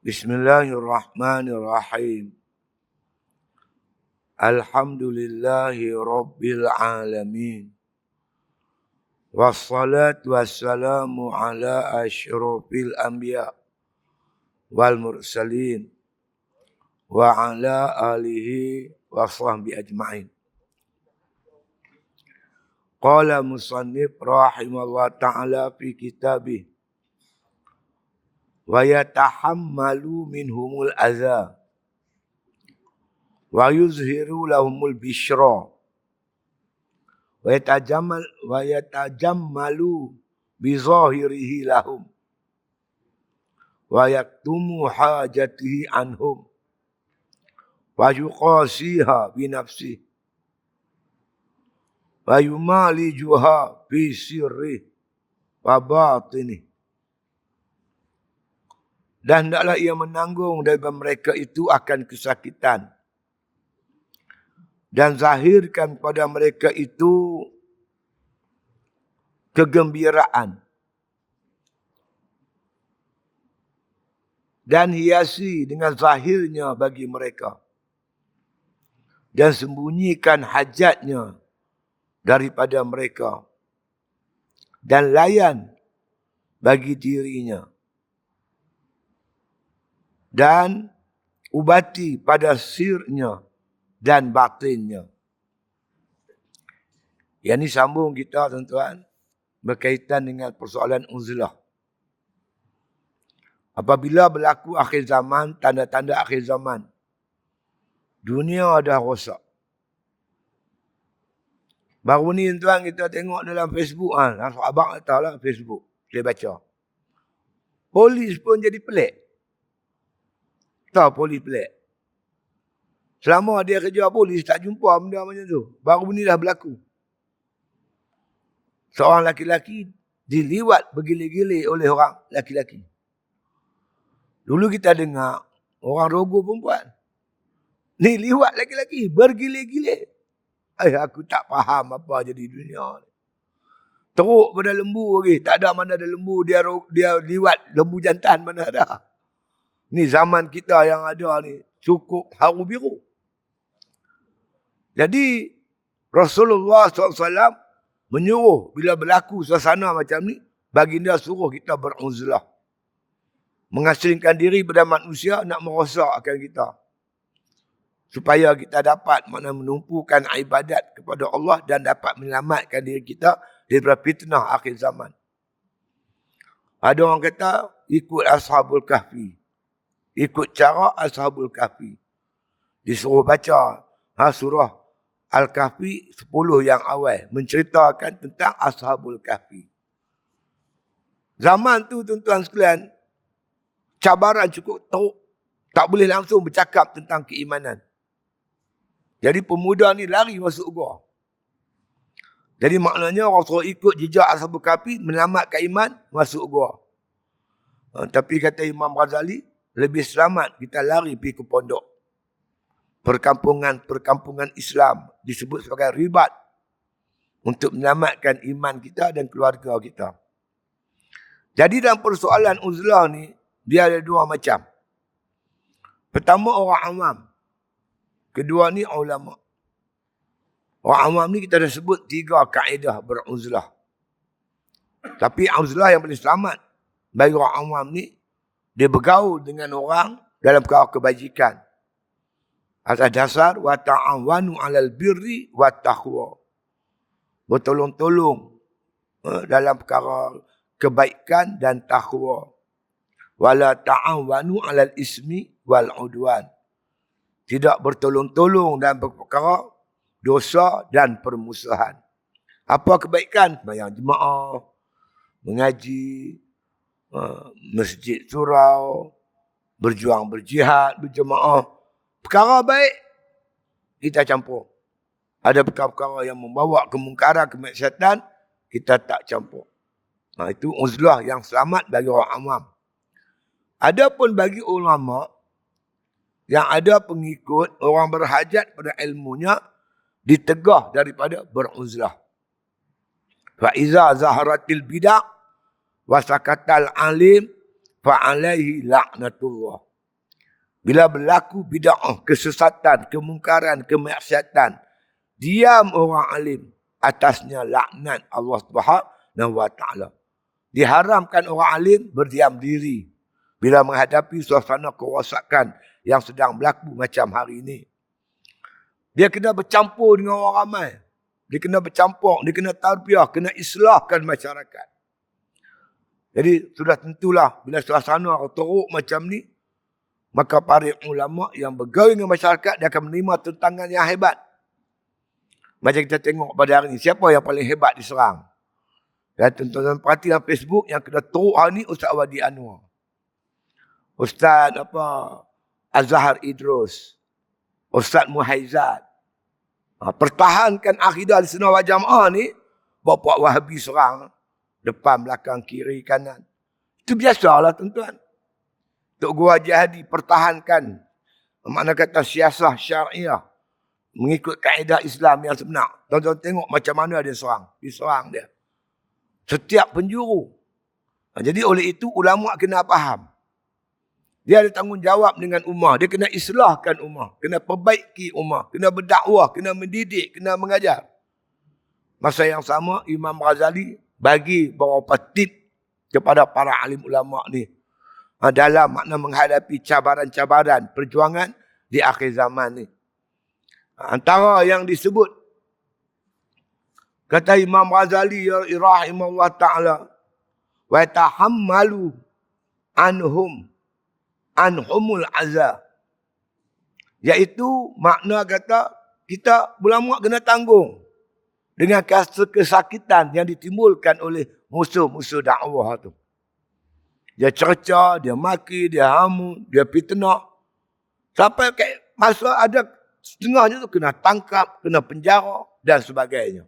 Bismillahirrahmanirrahim. Alhamdulillahi Rabbil Alamin. Wassalatu wassalamu ala asyrafil anbiya wal mursalin wa ala alihi wa sahbihi ajma'in. Qala musannif rahimahullah ta'ala fi kitabih wa yatahammalu minhumul adha wa yuzhiru lahumul bishra wa yatajammalu bi zahirihi lahum wa yaktumu hajatihi anhum wa yuqasiha bi nafsihi wa yumalijuha bi sirri wa batini. Dan hendaklah ia menanggung daripada mereka itu akan kesakitan. Dan zahirkan pada mereka itu kegembiraan. Dan hiasi dengan zahirnya bagi mereka. Dan sembunyikan hajatnya daripada mereka. Dan layan bagi dirinya. Dan ubati pada sirnya dan batinnya. Yang ini sambung kita tuan-tuan berkaitan dengan persoalan uzlah. Apabila berlaku akhir zaman, tanda-tanda akhir zaman, dunia dah rosak. Baru ni tuan kita tengok dalam Facebook, abang tahulah Facebook, saya baca. Polis pun jadi pelik. Tahu polis pelik. Selama dia kerja polis, tak jumpa benda macam tu. Baru ni dah berlaku. Seorang laki-laki diliwat bergile-gile oleh orang laki-laki. Dulu kita dengar orang rogo perempuan. Ni liwat laki-laki, bergile-gile. Aku tak faham apa jadi dunia ni. Teruk pada lembu lagi. Tak ada mana ada lembu, dia liwat lembu jantan mana ada. Ni zaman kita yang ada ni cukup haru biru. Jadi Rasulullah SAW menyuruh bila berlaku suasana macam ni, baginda suruh kita beruzlah. Mengasingkan diri pada manusia nak merosakkan kita. Supaya kita dapat menumpukan ibadat kepada Allah dan dapat menyelamatkan diri kita daripada fitnah akhir zaman. Ada orang kata ikut Ashabul Kahfi. Ikut cara Ashabul Kahfi. Disuruh baca surah Al-Kahfi 10 yang awal. Menceritakan tentang Ashabul Kahfi. Zaman tu tuan-tuan sekalian, cabaran cukup teruk. Tak boleh langsung bercakap tentang keimanan. Jadi pemuda ni lari masuk gua. Jadi maknanya orang suruh ikut jejak Ashabul Kahfi, menyelamatkan iman, masuk gua. Tapi kata Imam Ghazali, lebih selamat kita lari pergi ke pondok. Perkampungan Islam disebut sebagai ribat. Untuk menyelamatkan iman kita dan keluarga kita. Jadi dalam persoalan uzlah ni, dia ada dua macam. Pertama orang awam. Kedua ni ulama. Orang awam ni kita dah sebut 3 kaedah beruzlah. Tapi uzlah yang paling selamat bagi orang awam ni, dia bergaul dengan orang dalam perkara kebajikan. Atas dasar wa ta'awanu 'alal birri wa taqwa. Bertolong-tolong dalam perkara kebaikan dan takwa. Wala ta'awanu 'alal ismi wal 'udwan. Tidak bertolong-tolong dalam perkara dosa dan permusuhan. Apa kebaikan? Sembahyang jemaah, mengaji, masjid surau, berjuang berjihad, berjemaah. Perkara baik, kita campur. Ada perkara-perkara yang membawa kemungkaran, kemaksiatan, kita tak campur. Itu uzlah yang selamat bagi orang awam. Adapun bagi ulama, yang ada pengikut, orang berhajat pada ilmunya, ditegah daripada beruzlah. Fa'iza zaharatil bid'ah, wasakatal alim, fa'alaihi la'natullah. Bila berlaku bid'ah, kesesatan, kemungkaran, kemaksiatan, diam orang alim, atasnya laknat Allah Subhanahu wa taala. Diharamkan orang alim berdiam diri bila menghadapi suasana kerosakan yang sedang berlaku macam hari ini. Dia kena bercampur dengan orang ramai. Dia kena bercampur, dia kena tarbiyah, kena islahkan masyarakat. Jadi sudah tentulah bila suasana teruk macam ni, maka para ulama yang bergaul dengan masyarakat, dia akan menerima tentangan yang hebat. Macam kita tengok pada hari ini, siapa yang paling hebat diserang? Dan tuan-tuan perhati dalam Facebook yang kena teruk hari ni, Ustaz Wadi Anwar. Ustaz Azhar Idrus. Ustaz Muhaizat. Pertahankan akidah di sunnah wal jamaah ni, bapak Wahabi serang. Depan, belakang, kiri, kanan. Itu biasalah tuan-tuan. Tok Guru Haji Hadi pertahankan. Makna kata siasah syariah. Mengikut kaedah Islam yang sebenar. Tuan-tuan tengok macam mana dia serang. Diserang dia. Setiap penjuru. Jadi oleh itu ulama kena faham. Dia ada tanggungjawab dengan ummah. Dia kena islahkan ummah. Kena perbaiki ummah. Kena berdakwah. Kena mendidik. Kena mengajar. Masa yang sama Imam Ghazali bagi beberapa tip kepada para alim ulama ni. Dalam makna menghadapi cabaran-cabaran perjuangan di akhir zaman ni. Antara yang disebut. Kata Imam Ghazali rahimahullah ta'ala. Wa tahammalu anhumul azab. Iaitu makna kata kita ulama kena tanggung dengan kesakitan yang ditimbulkan oleh musuh-musuh dakwah tu. Dia cerca, dia maki, dia hamu, dia fitnah. Sampai masa ada setengahnya tu kena tangkap, kena penjara dan sebagainya.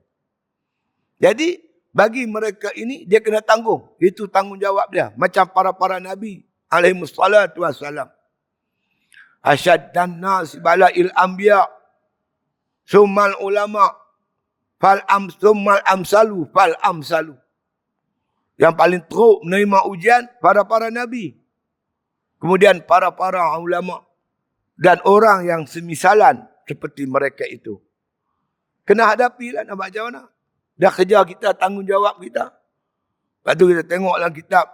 Jadi bagi mereka ini dia kena tanggung. Itu tanggungjawab dia. Macam para Nabi alaihissalatu wassalam. Asyaddan nas bala'il anbiya summal ulama summal amsalu fal amsalu. Yang paling teruk menerima ujian para Nabi. Kemudian para ulama. Dan orang yang semisalan seperti mereka itu. Kena hadapilah nak macam mana. Dah kerja kita, tanggungjawab kita. Lepas tu kita tengok dalam kitab.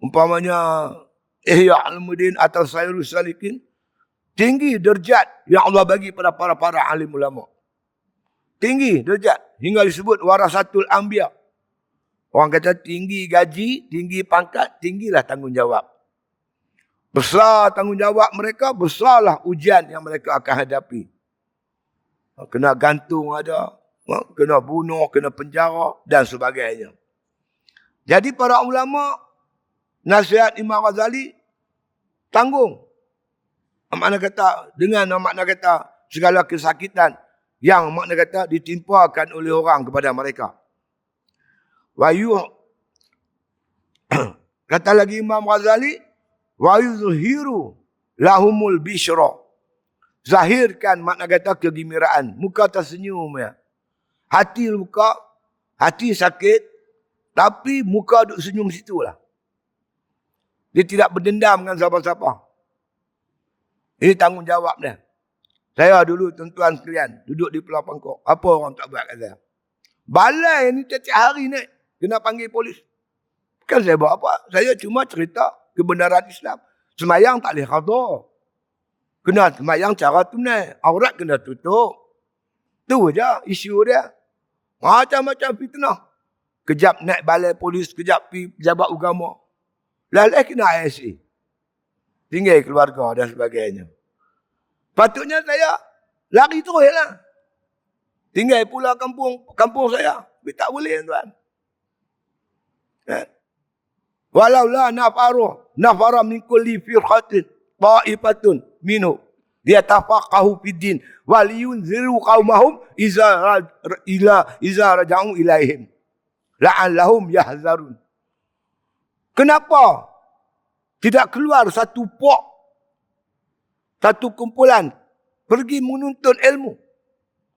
Umpamanya Ihya Ulumuddin atau Sayrus Salikin. Tinggi derjat yang Allah bagi pada para alim ulama. Tinggi derjat. Hingga disebut warasatul anbiya. Orang kata tinggi gaji, tinggi pangkat, tinggilah tanggungjawab. Besar tanggungjawab mereka, besarlah ujian yang mereka akan hadapi. Kena gantung ada, kena bunuh, kena penjara dan sebagainya. Jadi para ulama, nasihat Imam Ghazali, tanggung. Makna kata, dengan makna kata segala kesakitan yang makna kata ditimpakan oleh orang kepada mereka. Kata lagi Imam Ghazali, wa yuzhiru lahumul bishra. Zahirkan makna kata kegembiraan. Muka tersenyum ya. Hati luka, hati sakit, tapi muka duduk senyum situlah. Dia tidak berdendam dengan siapa-siapa. Ini tanggungjawab dia. Saya dulu tuan-tuan sekalian, duduk di Pulau Pangkok. Apa orang tak buat kat saya? Balai ni tiap-tiap hari ni. Kena panggil polis. Bukan saya buat apa. Saya cuma cerita kebenaran Islam. Semayang tak boleh qada. Kena semayang cara tunai. Aurat kena tutup. Tu je isu dia. Macam-macam fitnah. Kejap naik balai polis. Kejap pergi pejabat agama. Lalai kena ISA. Tinggal keluarga dan sebagainya. Patutnya saya lari terus lah. Tinggal pula kampung saya. Tapi tak boleh tuan. Walau la nafara min kulli firqatin ta'ifatun minhu liyatafaqahu fid din wal yunziru qaumahum iza raja'u ilaihim la'allahum yahzarun. Kenapa tidak keluar satu kumpulan pergi menuntut ilmu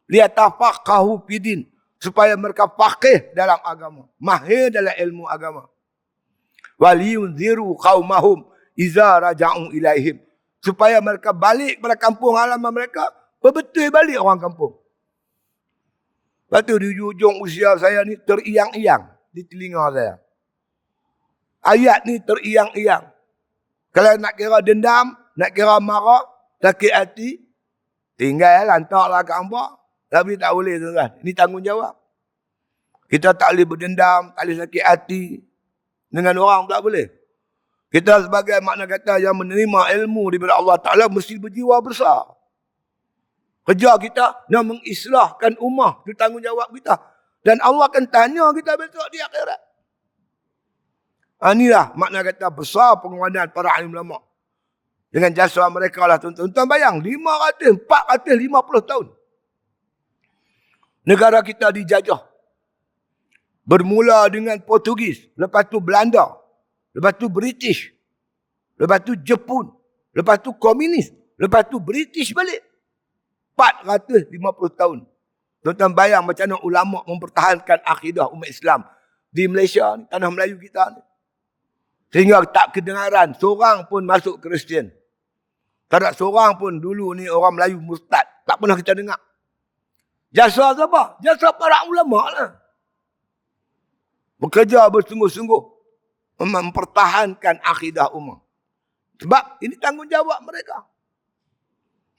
liyatafaqahu fid din supaya mereka faqih dalam agama, mahir dalam ilmu agama. Waliyunziru qaumahum iza raja'u ilaihim. supaya mereka balik pada kampung halaman mereka, betul balik orang kampung. Lepas tu di ujung usia saya ni teriang-iang di telinga saya. Ayat ni teriang-iang. Kalau nak kira dendam, nak kira marah, sakit hati, tinggal lantaklah kat hamba. Tapi tak boleh tuan-tuan. Ini tanggungjawab. Kita tak boleh berdendam, tak boleh sakit hati dengan orang, tak boleh. Kita sebagai makna kata yang menerima ilmu daripada Allah Ta'ala mesti berjiwa besar. Kerja kita nak mengislahkan ummah. Itu tanggungjawab kita. Dan Allah akan tanya kita besok di akhirat. Inilah makna kata besar pengorbanan para alim ulama. Dengan jasa mereka lah tuan-tuan. Tuan bayang 450 tahun. Negara kita dijajah. Bermula dengan Portugis. Lepas tu Belanda. Lepas tu British. Lepas tu Jepun. Lepas tu komunis. Lepas tu British balik. 450 tahun. Tuan-tuan bayang macam mana ulama mempertahankan akidah umat Islam di Malaysia ni, tanah Melayu kita ni. Sehingga tak kedengaran seorang pun masuk Kristian. Tak ada seorang pun dulu ni orang Melayu murtad. Tak pernah kita dengar. Jasa siapa? Jasa para ulama lah. Bekerja bersungguh-sungguh mempertahankan akidah umat. Sebab ini tanggungjawab mereka.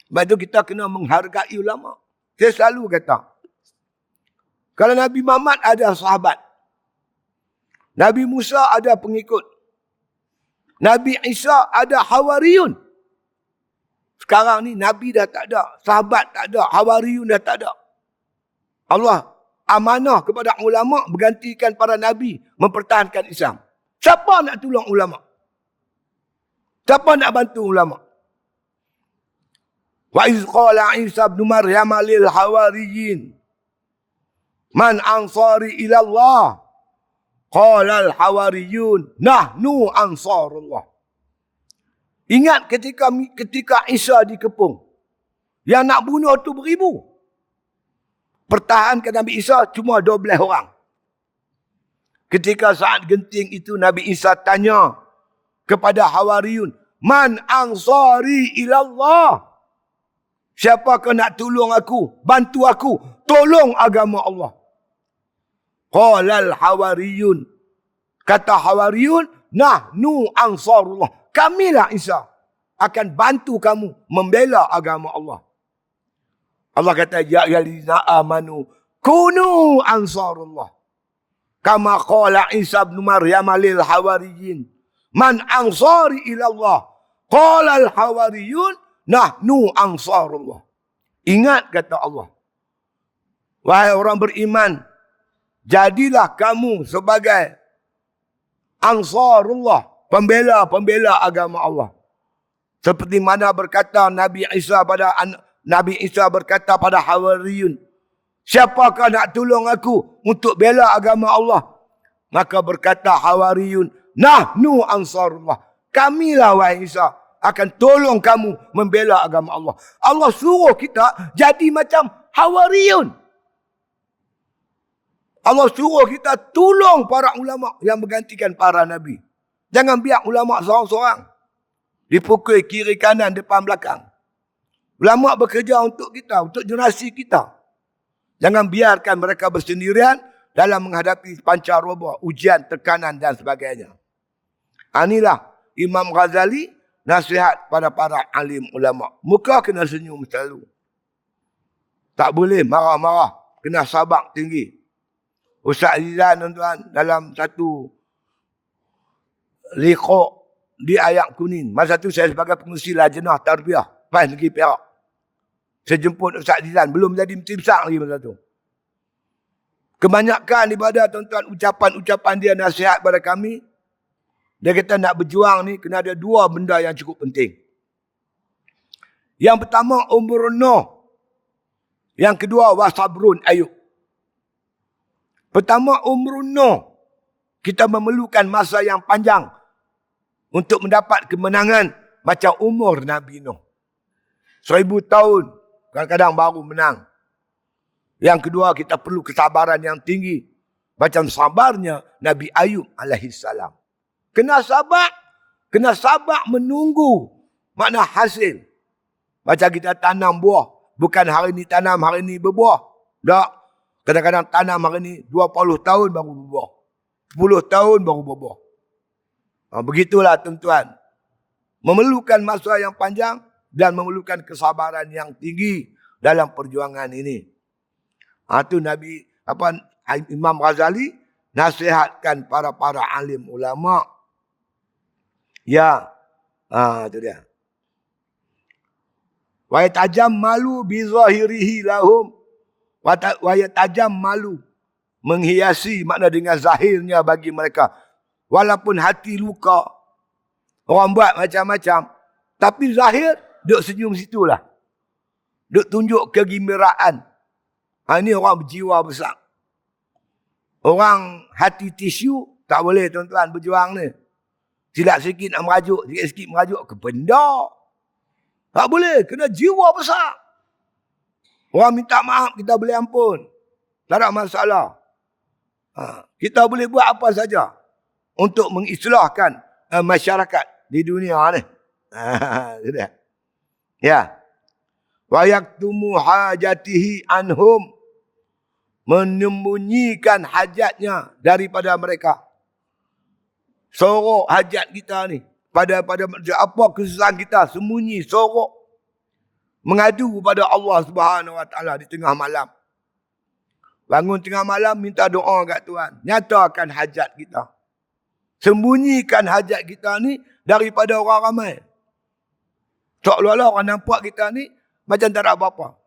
Sebab itu kita kena menghargai ulama. Saya selalu kata, kalau Nabi Muhammad ada sahabat, Nabi Musa ada pengikut, Nabi Isa ada hawariyun. Sekarang ni Nabi dah tak ada, sahabat tak ada, hawariyun dah tak ada. Allah amanah kepada ulama bergantikan para Nabi mempertahankan Islam. Siapa nak tolong ulama? Siapa nak bantu ulama? Wa iz qala Isa ibn Maryam lil hawariyin man ansari ila Allah qala al hawariyun nahnu ansarullah. Ingat ketika Isa dikepung, yang nak bunuh tu beribu. Pertahankan Nabi Isa cuma 12 orang. Ketika saat genting itu Nabi Isa tanya kepada hawariyun, man ansari ila Allah? Siapakah nak tolong aku, bantu aku, tolong agama Allah? Qalal hawariyun. Kata hawariyun, nahnu ansarullah. Kamilah Isa akan bantu kamu membela agama Allah. Allah kata, ya ayyuhallazina amanu kunu ansarullah. Kama qala Isa ibn Maryam lil hawariyin, man ansari ila Allah? Qala al hawariyun nahnu ansarullah. Ingat kata Allah, wahai orang beriman, jadilah kamu sebagai ansarullah, pembela-pembela agama Allah. Seperti mana berkata Nabi Isa berkata pada hawariyun, siapakah nak tolong aku untuk bela agama Allah? Maka berkata hawariyun, nahnu ansarullah. Kamilah wahai Isa akan tolong kamu membela agama Allah. Allah suruh kita jadi macam hawariyun. Allah suruh kita tolong para ulama yang menggantikan para nabi. Jangan biar ulama seorang-seorang dipukul kiri kanan depan belakang. Ulama bekerja untuk kita, untuk generasi kita. Jangan biarkan mereka bersendirian dalam menghadapi pancaroba, ujian, tekanan dan sebagainya. Inilah Imam Ghazali nasihat pada para alim ulama. Muka kena senyum selalu. Tak boleh marah-marah. Kena sabar tinggi. Ustaz Zizan tuan-tuan dalam satu liqa di Ayak Kuning. Masa tu saya sebagai pengurusi lajnah tarbiyah PAS Negeri Perak. Saya jemput Ustaz Zizan. Belum jadi menteri besar lagi masa tu. Kebanyakan daripada tuan-tuan ucapan-ucapan dia nasihat pada kami. Dia kata nak berjuang ni kena ada 2 benda yang cukup penting. Yang pertama umrun Nuh. Yang kedua wasabrun Ayub. Pertama umrun Nuh. Kita memerlukan masa yang panjang untuk mendapat kemenangan macam umur Nabi Nuh. 1000 tahun kadang-kadang baru menang. Yang kedua kita perlu kesabaran yang tinggi macam sabarnya Nabi Ayub alaihissalam. Kena sabar menunggu Makna hasil. Macam kita tanam buah. Bukan hari ni tanam, hari ni berbuah. Tak. Kadang-kadang tanam hari ni 20 tahun baru berbuah. 10 tahun baru berbuah. Begitulah tuan-tuan. Memerlukan masa yang panjang dan memerlukan kesabaran yang tinggi dalam perjuangan ini. Itu Imam Ghazali nasihatkan para alim ulama. Ya. Itu dia. Wa yatajammalu bi zahirihi lahum wa yatajammalu, menghiasi makna dengan zahirnya bagi mereka. Walaupun hati luka, orang buat macam-macam, tapi zahir duk senyum situlah. Duk tunjuk kegembiraan. Ini orang berjiwa besar. Orang hati tisu tak boleh tuan-tuan berjuang ni. Silap sikit nak merajuk, sikit-sikit merajuk ke benda. Tak boleh, kena jiwa besar. Orang minta maaf, kita boleh ampun. Tak ada masalah. Kita boleh buat apa saja untuk mengislahkan masyarakat di dunia ni. Ya. Wa yaktumu hajatihi anhum, menyembunyikan hajatnya daripada mereka. Sorok hajat kita ni. Pada apa kesusahan kita, sembunyi, sorok. Mengadu kepada Allah Subhanahu Wa Taala di tengah malam. Bangun tengah malam, minta doa kat Tuhan. Nyatakan hajat kita. Sembunyikan hajat kita ni daripada orang ramai. Seolah-olah orang nampak kita ni macam tak ada apa-apa.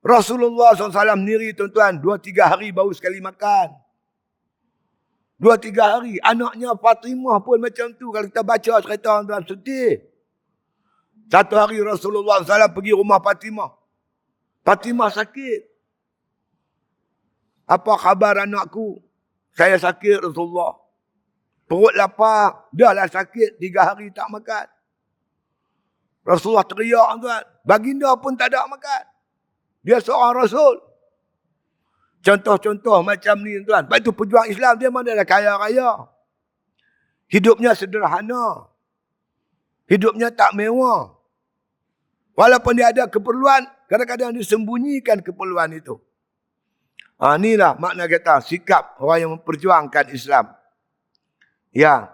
Rasulullah SAW sendiri tuan-tuan, 2-3 hari baru sekali makan. 2-3 hari. Anaknya Fatimah pun macam tu. Kalau kita baca cerita tuan, sedih. Satu hari Rasulullah SAW pergi rumah Fatimah. Fatimah sakit. Apa khabar anakku? Saya sakit Rasulullah. Perut lapar. Dah lah sakit 3 hari tak makan. Rasulullah teriak tuan. Baginda pun tak ada makan. Dia seorang Rasul. Contoh-contoh macam ni tuan. Lepas tu pejuang Islam dia mana ada kaya-raya. Hidupnya sederhana. Hidupnya tak mewah. Walaupun dia ada keperluan, kadang-kadang dia sembunyikan keperluan itu. Inilah makna kata sikap orang yang memperjuangkan Islam. Ya.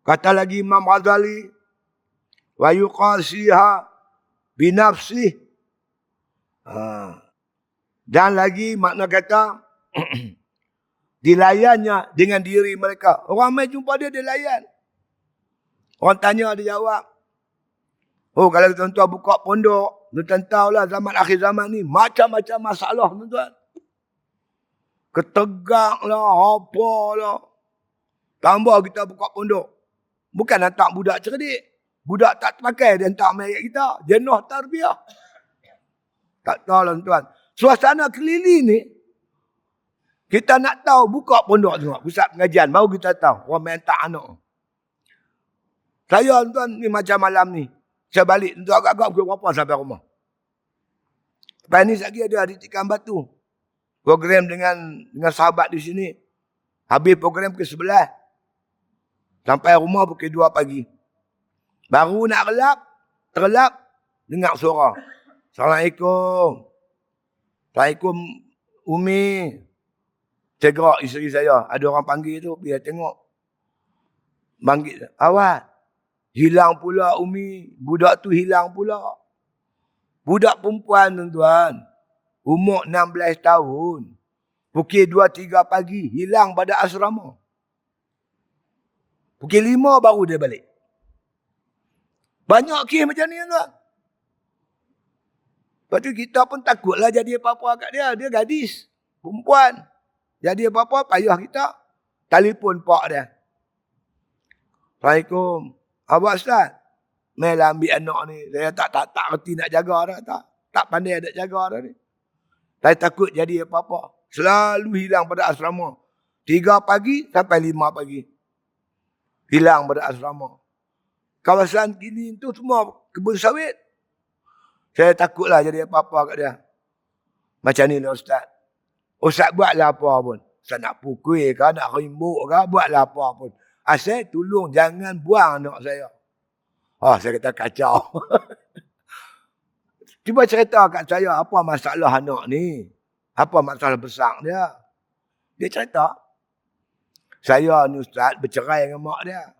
Kata lagi Imam Ghazali, wa yuqasiha binafsih. Dan lagi makna kata dilayannya dengan diri mereka. Orang mai jumpa dia layan. Orang tanya dia jawab. Oh, kalau tuan-tuan buka pondok, tuan-tuan tahulah zaman akhir zaman ni macam-macam masalah tuan-tuan. Ketegak lah, apa lah. Tambah kita buka pondok. Bukan hantar budak cerdik. Budak tak terpakai dia hantar mai kita. Jenuh tarbiyah. Tak tahu lah tuan. Suasana keliling ni, kita nak tahu buka pondok tu, pusat pengajian, baru kita tahu orang main tak anak. Saya tuan ni macam malam ni, saya balik untuk agak-agak pukul berapa sampai rumah. Lepas ni lagi ada di Tikam Batu. Program dengan sahabat di sini. Habis program pukul 11. Sampai rumah pukul 2 pagi. Baru nak terlap, dengar suara. Assalamualaikum. Assalamualaikum Umi. Saya gerak isteri saya. Ada orang panggil tu. Biar tengok. Panggil. Awak. Hilang pula Umi. Budak tu hilang pula. Budak perempuan tuan-tuan. Umur 16 tahun. Pukul 2-3 pagi. Hilang pada asrama. Pukul 5 baru dia balik. Banyak kes macam ni tuan. Lepas tu kita pun takutlah jadi apa-apa kat dia. Dia gadis. Perempuan. Jadi apa-apa payah kita. Telefon pak dia. Assalamualaikum. Abang Ustaz. Mailah ambil anak ni. Saya tak reti nak jaga dah. Tak pandai nak jaga dah ni. Saya takut jadi apa-apa. Selalu hilang pada asrama. 3 pagi sampai 5 pagi. Hilang pada asrama. Kawasan kini tu semua kebun sawit. Saya takutlah jadi apa-apa kat dia. Macam ni lah Ustaz. Ustaz buatlah apa pun. Ustaz nak pukul ke, nak rimbuk ke, buatlah apa pun. Asal tolong jangan buang anak saya. Saya kata kacau. Cuba cerita kat saya apa masalah anak ni. Apa masalah besar dia. Dia cerita. Saya ni ustaz bercerai dengan mak dia.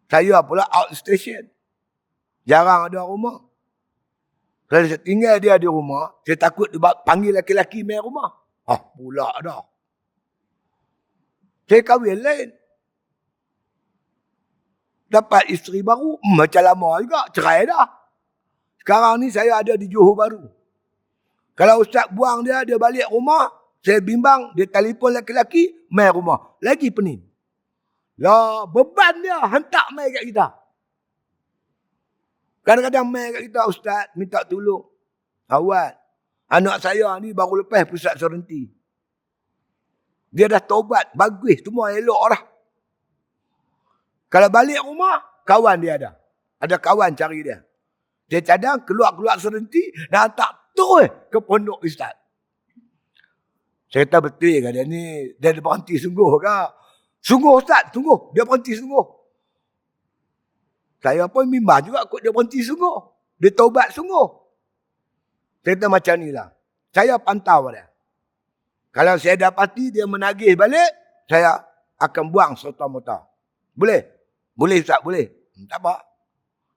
Saya pula outstation. Jarang ada rumah. Kalau saya tinggal dia di rumah, saya takut dia panggil laki-laki main rumah. Pula dah. Saya kahwin lain. Dapat isteri baru, macam lama juga, cerai dah. Sekarang ni saya ada di Johor Bahru. Kalau ustaz buang dia balik rumah, saya bimbang, dia telefon laki-laki, main rumah. Lagi pening. Lah, beban dia hantar main kat kita. Kadang-kadang main kat kita, ustaz, minta tolong. Awat, anak saya ni baru lepas pusat serenti. Dia dah taubat, bagus, semua elok dah. Kalau balik rumah, kawan dia ada. Ada kawan cari dia. Dia cadang keluar-keluar serenti dan hantar terus ke pondok ustaz. Saya kata betul ke dia ni? Dia berhenti sungguh ke? Sungguh ustaz, sungguh. Dia berhenti sungguh. Saya pun bimbang juga kot dia berhenti sungguh. Dia taubat sungguh. Saya kata macam ni lah. Saya pantau dia. Kalau saya dapati dia menagih balik, saya akan buang serta-merta. Boleh? Boleh ustaz, boleh. Tak apa.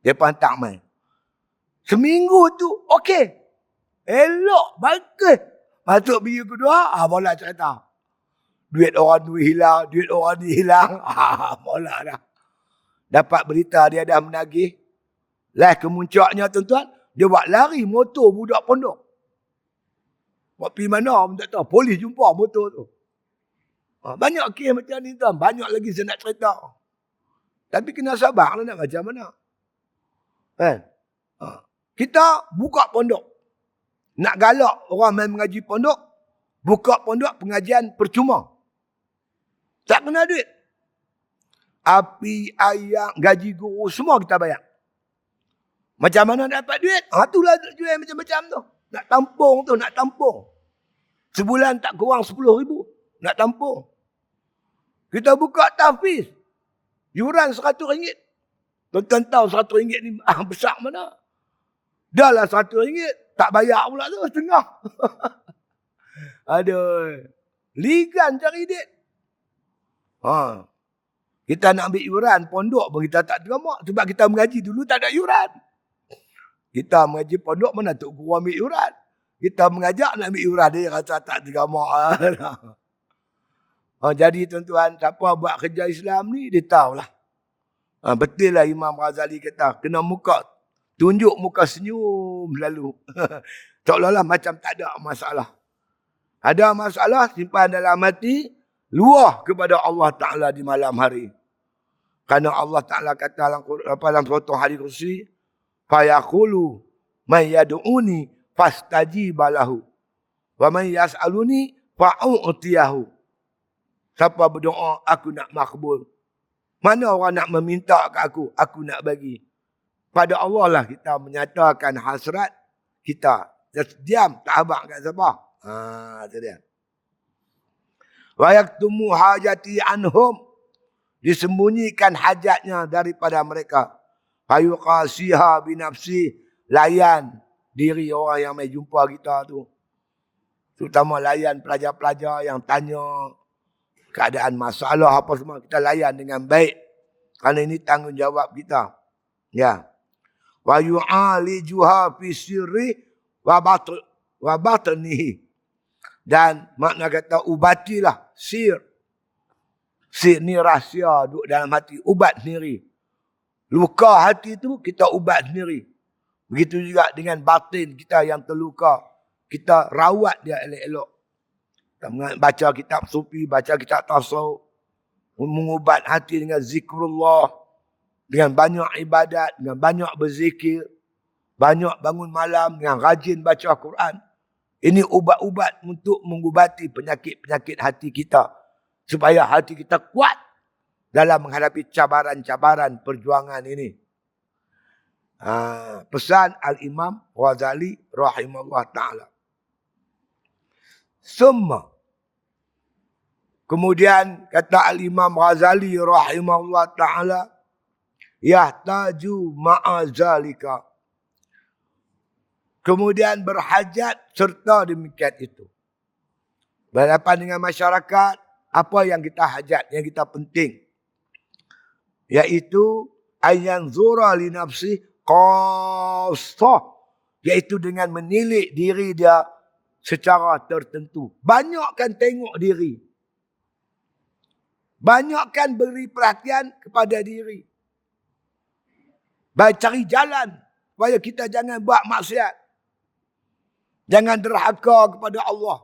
Dia pun hantar main. Seminggu tu, okey. Elok, bagus. Masuk minggu kedua, mula cerita. Duit orang tu hilang, duit orang ni hilang. Mula dah. Dapat berita dia dah menagih. Lah kemuncaknya tuan-tuan, dia buat lari motor budak pondok. Buat pergi mana pun tak tahu. Polis jumpa motor tu. Banyak kes macam ni tuan. Banyak lagi saya nak cerita. Tapi kena sabar lah nak macam mana. Kan? Kita buka pondok. Nak galak orang main mengaji pondok. Buka pondok pengajian percuma. Tak kena duit. Api, air, gaji guru, semua kita bayar. Macam mana dapat duit? Itulah jual macam-macam tu. Nak tampung tu, nak tampung. Sebulan tak kurang 10,000. Nak tampung. Kita buka tahfiz. Yuran RM100. Tuan-tuan tahu RM100 ni besar mana? Dah lah RM100. Tak bayar pula tu, setengah. Aduh. Ligan cari duit. Kita nak ambil yuran pondok pun kita tak terima. Sebab kita mengaji dulu tak ada yuran. Kita mengaji pondok mana Tok Guru ambil yuran. Kita mengajak nak ambil yuran, dia rasa tak terima. Jadi tuan-tuan, siapa buat kerja Islam ni, dia tahulah. Betul lah Imam Ghazali kata, kena muka, tunjuk muka senyum lalu. Seolah-olah macam tak ada masalah. Ada masalah, simpan dalam hati, luah kepada Allah Ta'ala di malam hari. Kerana Allah Ta'ala kata dalam suatu hari kursi, fayaqulu man yad'uni fastajiba lahu wa man yas'aluni fa'u'tiyahu. Siapa berdoa, aku nak makbul. Mana orang nak meminta ke aku nak bagi. Pada Allah lah kita menyatakan hasrat kita. Just diam, tak habaq kat siapa. Itu dia. Wa yaktumu hajati anhum. Disembunyikan hajatnya daripada mereka. Fayuqasiha binafsi. Layan diri orang yang mai jumpa kita tu. Terutama layan pelajar-pelajar yang tanya keadaan masalah apa semua. Kita layan dengan baik. Kerana ini tanggungjawab kita. Ya. Wa yu'alijuha fi sirri wa batnihi. Dan makna kata ubatilah sir. Sir ni rahsia duduk dalam hati. Ubat sendiri. Luka hati tu kita ubat sendiri. Begitu juga dengan batin kita yang terluka. Kita rawat dia elok-elok. Kita baca kitab sufi, baca kitab tasawuf. Mengubat hati dengan zikrullah. Dengan banyak ibadat, dengan banyak berzikir. Banyak bangun malam dengan rajin baca Quran. Ini ubat-ubat untuk mengubati penyakit-penyakit hati kita. Supaya hati kita kuat dalam menghadapi cabaran-cabaran perjuangan ini. Pesan Al-Imam Ghazali rahimahullah ta'ala. Semua. Kemudian kata Al-Imam Ghazali rahimahullah ta'ala. yahtaju ma'azalika. Kemudian berhajat serta demikian itu. Berhadapan dengan masyarakat, apa yang kita hajat, yang kita penting. Iaitu ayanzura li nafsi qassah. Iaitu dengan menilik diri dia secara tertentu. Banyakkan tengok diri. Banyakkan beri perhatian kepada diri. Baik cari jalan supaya kita jangan buat maksiat. Jangan derhaka kepada Allah.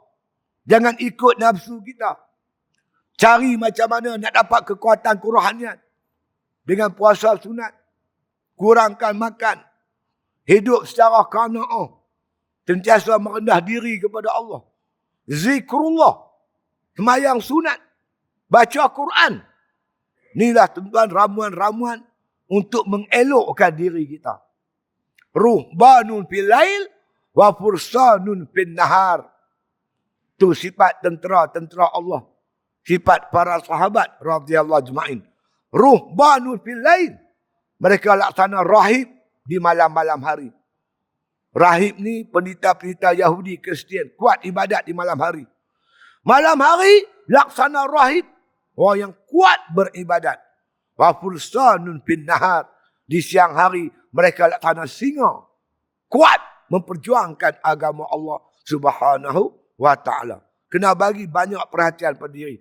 Jangan ikut nafsu kita. Cari macam mana nak dapat kekuatan kerohanian. Dengan puasa sunat. Kurangkan makan. Hidup secara qanaah. Sentiasa merendah diri kepada Allah. Zikrullah. Semayang sunat. Baca Quran. Inilah tuan ramuan-ramuan untuk mengelokkan diri kita. Ruhbanun fil lail wa fursanun fil nahar. Itu sifat tentera-tentera Allah. Sifat para sahabat radhiyallahu ajma'in. Ruhbanun fil lail. Mereka laksana rahib di malam-malam hari. Rahib ni pendeta-pendeta Yahudi Kristian. Kuat ibadat di malam hari. Malam hari laksana rahib. Orang yang kuat beribadat. Wa fursanun fil nahar. Di siang hari mereka laksana singa. Kuat memperjuangkan agama Allah Subhanahu wa ta'ala. Kena bagi banyak perhatian pada diri.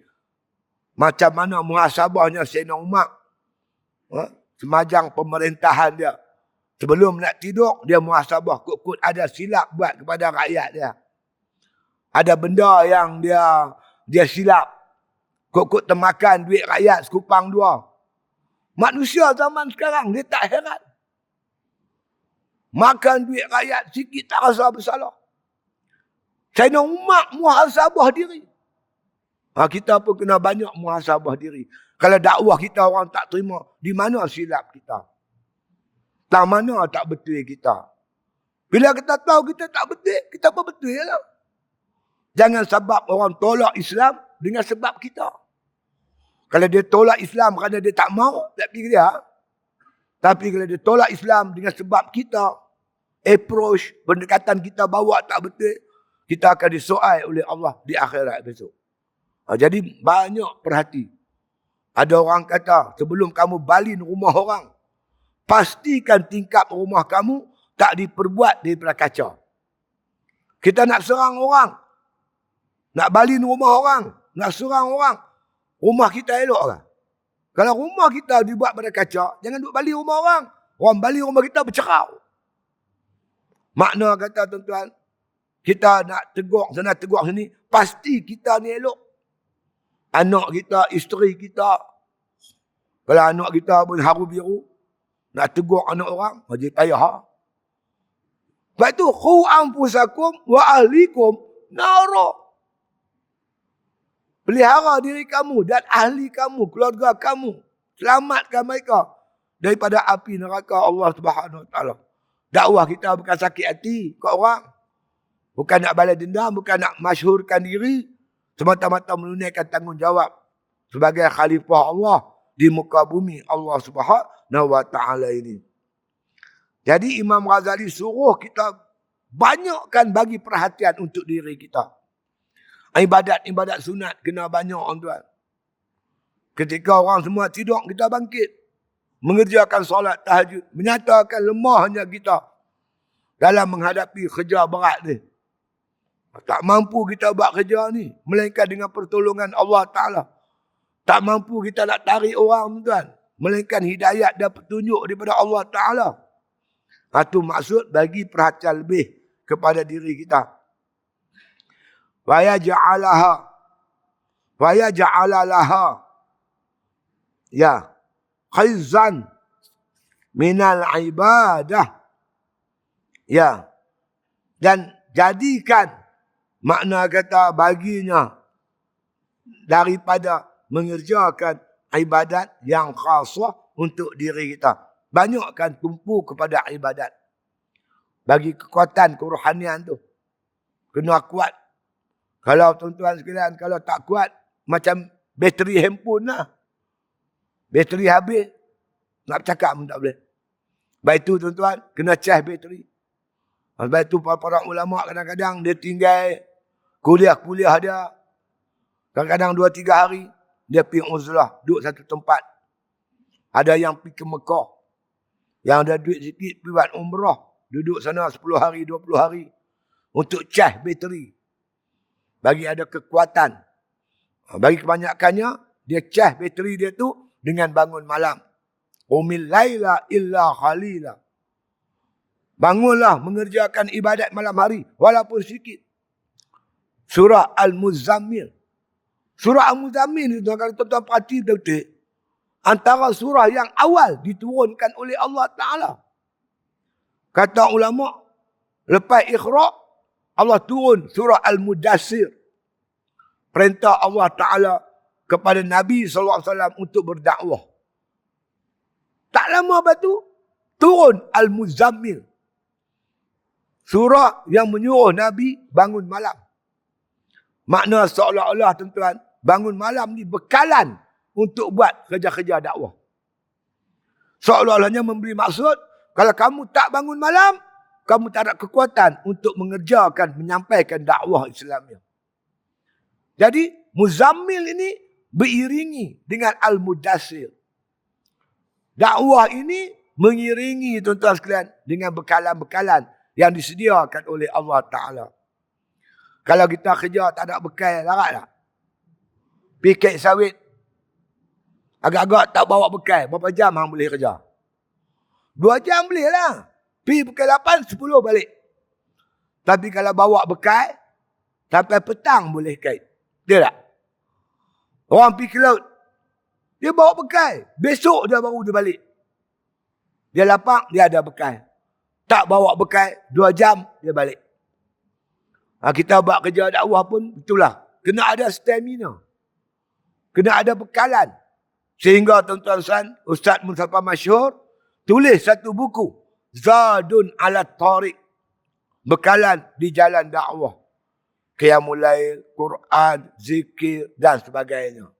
Macam mana muhasabahnya Sayyidina Umar. Semajang pemerintahan dia. Sebelum nak tidur, dia muhasabah. Kut-kut ada silap buat kepada rakyat dia. Ada benda yang dia silap. Kut-kut termakan duit rakyat sekupang dua. Manusia zaman sekarang, dia tak heran. Makan duit rakyat sikit tak rasa bersalah. Sayyidina Umar muhasabah diri. Kita pun kena banyak muhasabah diri. Kalau dakwah kita orang tak terima, di mana silap kita? Tak mana tak betul kita? Bila kita tahu kita tak betul, kita pun betul lah. Jangan sebab orang tolak Islam dengan sebab kita. Kalau dia tolak Islam kerana dia tak mau, tak pergi dia. Tapi kalau dia tolak Islam dengan sebab kita, approach, pendekatan kita bawa tak betul, kita akan disoal oleh Allah di akhirat besok. Jadi banyak perhati. Ada orang kata, sebelum kamu balin rumah orang, pastikan tingkap rumah kamu tak diperbuat daripada kaca. Kita nak serang orang, nak balin rumah orang, nak serang orang, rumah kita elok kan? Kalau rumah kita dibuat pada kaca, jangan duk balik rumah orang. Orang balik rumah kita bercerau. Makna kata tuan-tuan, kita nak tegur sana tegur sini, pasti kita ni elok. Anak kita, isteri kita. Kalau anak kita pun haru biru, nak tegur anak orang, jadi payah. Sebab itu, khu anfusakum wa ahlikum nara. Pelihara diri kamu dan ahli kamu, keluarga kamu. Selamatkan mereka daripada api neraka Allah Subhanahu Wa Taala. Dakwah kita bukan sakit hati ke orang. Bukan nak balas dendam, bukan nak masyhurkan diri. Semata-mata menunaikan tanggungjawab sebagai khalifah Allah di muka bumi Allah Subhanahu Wa Taala ini. Jadi Imam Ghazali suruh kita banyakkan bagi perhatian untuk diri kita. Ibadat-ibadat sunat kena banyak tuan. Ketika orang semua tidur, kita bangkit. Mengerjakan solat tahajud. Menyatakan lemahnya kita dalam menghadapi kerja berat ni. Tak mampu kita buat kerja ni. Melainkan dengan pertolongan Allah Ta'ala. Tak mampu kita nak tarik orang tuan. Melainkan hidayat dan petunjuk daripada Allah Ta'ala. Itu maksud bagi perhatian lebih kepada diri kita. Wa yaj'alalaha khizan minal ibadah. Dan jadikan makna kata baginya daripada mengerjakan ibadat yang khasah untuk diri kita. Banyakkan tumpu kepada ibadat. Bagi kekuatan kerohanian tu. Kena kuat. Kalau tuan-tuan sekalian, kalau tak kuat, macam bateri handphone lah. Bateri habis. Nak bercakap pun tak boleh. Sebab itu tuan-tuan, kena charge bateri. Sebab itu para ulama kadang-kadang dia tinggal kuliah-kuliah dia. Kadang-kadang 2-3 hari, dia pergi uzlah, duduk satu tempat. Ada yang pergi ke Mekah. Yang ada duit sikit, pergi buat umrah. Duduk sana 10 hari, 20 hari. Untuk charge bateri. Bagi ada kekuatan. Bagi kebanyakannya, dia charge bateri dia tu dengan bangun malam. Qumil laila illa khalila. Bangunlah mengerjakan ibadat malam hari. Walaupun sikit. Surah Al-Muzammil. Surah Al-Muzammil itu, kalau tuan-tuan perhati betul-betul, antara surah yang awal diturunkan oleh Allah Ta'ala. Kata ulama, lepas Iqra, Allah turun surah Al-Mudassir. Perintah Allah Ta'ala kepada Nabi SAW untuk berdakwah. Tak lama lepas tu, turun Al-Muzammil. Surah yang menyuruh Nabi bangun malam. Makna seolah-olah tuan-tuan, bangun malam ni bekalan untuk buat kerja-kerja dakwah. Seolah-olahnya memberi maksud, kalau kamu tak bangun malam, kamu tak ada kekuatan untuk mengerjakan, menyampaikan dakwah Islamnya. Jadi, Muzammil ini beriringi dengan Al-Mudassir. Dakwah ini mengiringi tuan-tuan sekalian dengan bekalan-bekalan yang disediakan oleh Allah Ta'ala. Kalau kita kerja tak ada bekal, larat tak? Pikir sawit. Agak-agak tak bawa bekal. Berapa jam hang boleh kerja? 2 jam boleh lah. Pergi pukul 8, 10 balik. Tapi kalau bawa bekal, sampai petang boleh kait. Dia tak? Orang pergi ke laut. Dia bawa bekal. Besok dia baru dia balik. Dia lapang, dia ada bekal. Tak bawa bekal, 2 jam dia balik. Kita buat kerja dakwah pun itulah. Kena ada stamina. Kena ada bekalan. Sehingga tuan-tuan Ustaz Mustafa Masyhur tulis satu buku. Zadun ala Tariq. Bekalan di jalan dakwah. Qiyamul Lail, Quran, zikir dan sebagainya.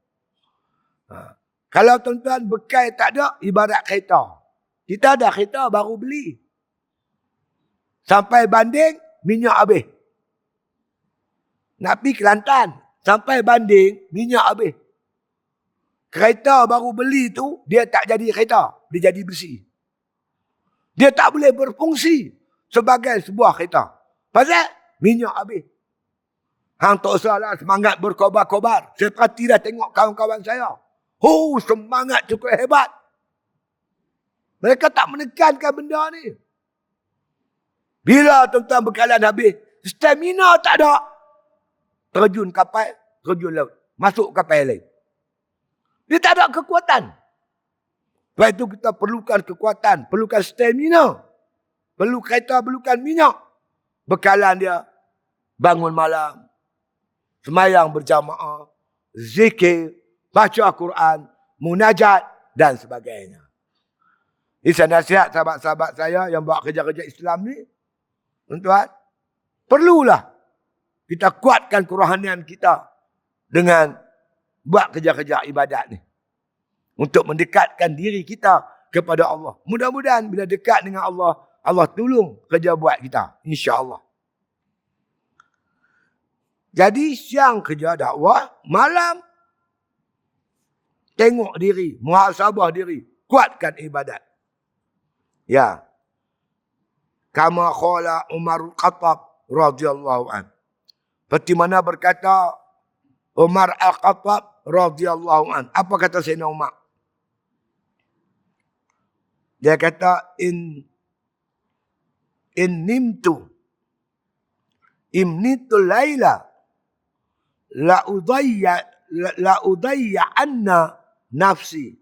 Kalau tuan-tuan bekal tak ada, ibarat kereta. Kita ada kereta baru beli. Sampai banding, minyak habis. Nak pergi Kelantan. Sampai banding, minyak habis. Kereta baru beli tu, dia tak jadi kereta. Dia jadi besi. Dia tak boleh berfungsi sebagai sebuah kereta. Pasal minyak habis. Hang tak usahlah semangat berkobar-kobar. Saya perhati dah tengok kawan-kawan saya. Oh, semangat cukup hebat. Mereka tak menekankan benda ni. Bila tuan-tuan bekalan habis, stamina tak ada. Terjun kapal, terjun laut. Masuk kapal lain. Dia tak ada kekuatan. Sebab itu kita perlukan kekuatan, perlukan stamina. Perlu kereta, perlukan minyak. Bekalan dia, bangun malam, semayang berjamaah, zikir, baca Quran, munajat dan sebagainya. Ini saya nasihat sahabat-sahabat saya yang buat kerja-kerja Islam ni. Tuan-tuan, perlulah kita kuatkan kerohanian kita dengan buat kerja-kerja ibadat ni. Untuk mendekatkan diri kita kepada Allah. Mudah-mudahan bila dekat dengan Allah, Allah tolong kerja buat kita. InsyaAllah. Jadi siang kerja dakwah, malam tengok diri, muhasabah diri, kuatkan ibadat. Ya. Kama qala Umar Al-Khattab radhiyallahu an. Seperti mana berkata Umar Al-Khattab radhiyallahu an. Apa kata Sayyidina Umar? Dia kata in nimtu laila la udayya anna nafsi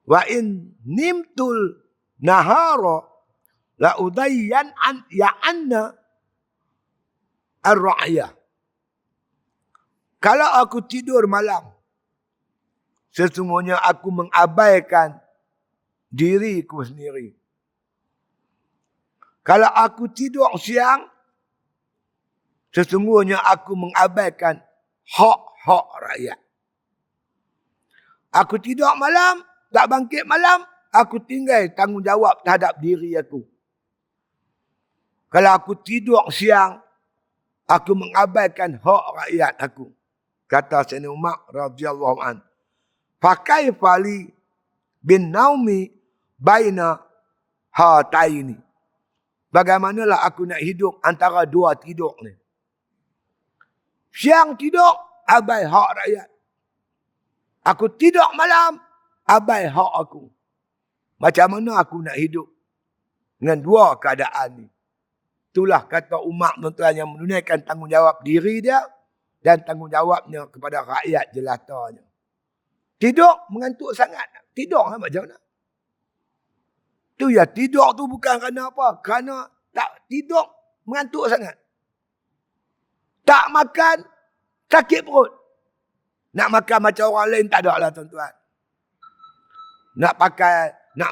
wa in nimtul nahara la udayyan anna ar-ra'yah. Kalau aku tidur malam, sesungguhnya aku mengabaikan diriku sendiri. Kalau aku tidur siang, sesungguhnya aku mengabaikan hak-hak rakyat. Aku tidur malam, tak bangkit malam, aku tinggal tanggungjawab terhadap diri aku. Kalau aku tidur siang, aku mengabaikan hak rakyat aku. Kata Sayyidina Umar radhiyallahu an. Pakai fali bin naumi baina hataini. Bagaimanalah aku nak hidup antara dua tidur ni? Siang tidur, abai hak rakyat. Aku tidur malam, abai hak aku. Macam mana aku nak hidup dengan dua keadaan ni? Itulah kata Umar tuan-tuan yang menunaikan tanggungjawab diri dia dan tanggungjawabnya kepada rakyat jelatanya. Tidur mengantuk sangat. Tidur macam mana? Tu ya, tidur tu bukan kerana apa? Kerana tak tidur mengantuk sangat. Tak makan, sakit perut. Nak makan macam orang lain tak ada lah tuan-tuan. Nak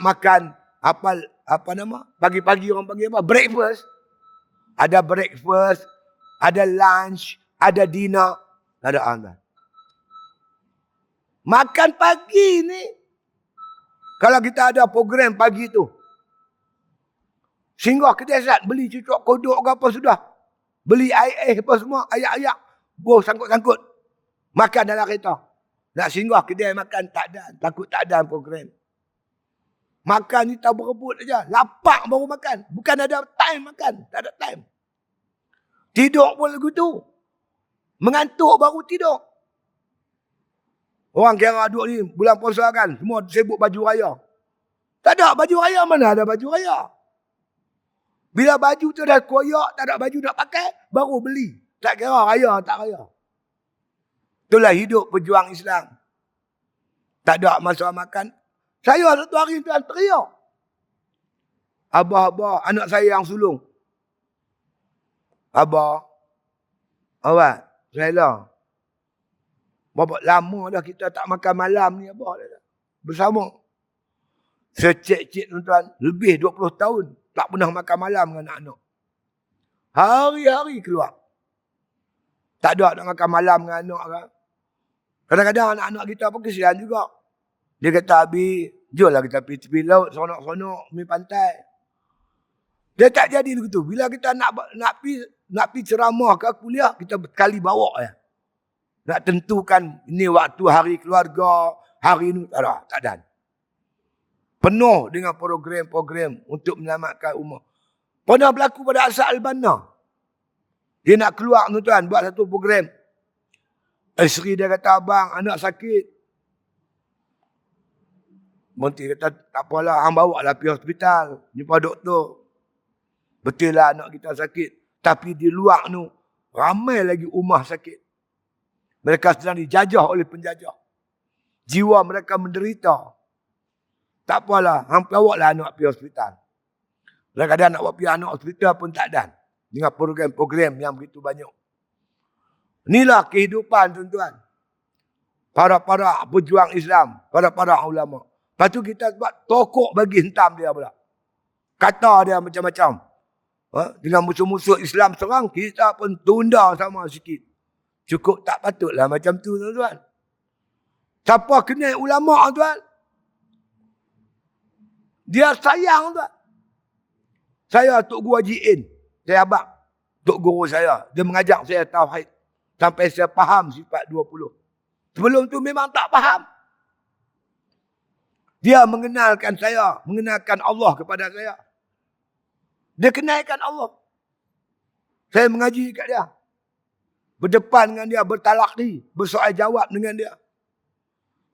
makan apa nama? Pagi-pagi orang panggil apa? Breakfast. Ada breakfast, ada lunch, ada dinner, ada tuan. Makan pagi ni, kalau kita ada program pagi tu, singgah kedai zat, beli cucuk kodok ke apa sudah. Beli air apa semua, ayak-ayak, buah sangkut-sangkut. Makan dalam kereta. Nak singgah kedai makan, tak ada. Takut tak ada program. Makan ni tak berebut aja. Lapar baru makan. Bukan ada time makan. Tak ada time. Tidur pun lagu tu. Mengantuk baru tidur. Orang kira duduk ni bulan puasa kan. Semua sibuk baju raya. Tak ada baju raya, mana ada baju raya. Bila baju tu dah koyak, tak ada baju nak pakai, baru beli. Tak kira raya tak raya. Itulah hidup pejuang Islam. Tak ada masa makan. Saya satu hari tuan teriak. Abah, anak saya yang sulung. Abah, awak, saya lah. Berapa lama dah kita tak makan malam ni, Abah. Bersama. Secik-cik tuan-tuan, lebih 20 tahun. Tak pernah makan malam dengan anak-anak. Hari-hari keluar. Tak ada nak makan malam dengan anak kan. Kadang-kadang anak-anak kita pun kesian juga. Dia kata, Abi, jomlah kita pergi tepi laut, sonok-sonok, pergi pantai. Dia tak jadi begitu. Bila kita nak pergi ceramah ke kuliah, kita berkali bawa ya. Nak tentukan ini waktu hari keluarga, hari ini, tak ada. Penuh dengan program-program untuk menyelamatkan umat. Pernah berlaku pada Asad Al-Banna. Dia nak keluar tuan-tuan, buat satu program. Isteri dia kata, abang, anak sakit. Menteri kata, tak apalah, hang bawa lah pergi hospital. Jumpa doktor. Betul lah anak kita sakit. Tapi di luar tu, ramai lagi umat sakit. Mereka sedang dijajah oleh penjajah. Jiwa mereka menderita. Tak apalah, hang bawa lah anak pergi hospital. Kadang-kadang nak bawa pergi anak hospital pun tak ada. Dengan program-program yang begitu banyak. Inilah kehidupan tuan-tuan. Para-para pejuang Islam. Para-para ulama. Lepas tu kita buat tokok bagi hentam dia pula. Kata dia macam-macam. Dengan musuh-musuh Islam serang, kita pun tunda sama sikit. Cukup tak patutlah macam tu tuan-tuan. Siapa kenal ulama tuan? Dia sayang tuan. Saya Tok Guru Haji In. Saya abang. Tok Guru saya. Dia mengajak saya tauhid. Sampai saya faham sifat 20. Sebelum tu memang tak faham. Dia mengenalkan saya. Mengenalkan Allah kepada saya. Dia kenalkan Allah. Saya mengaji kat dia. Berdepan dengan dia. Bertalaqi. Bersoal jawab dengan dia.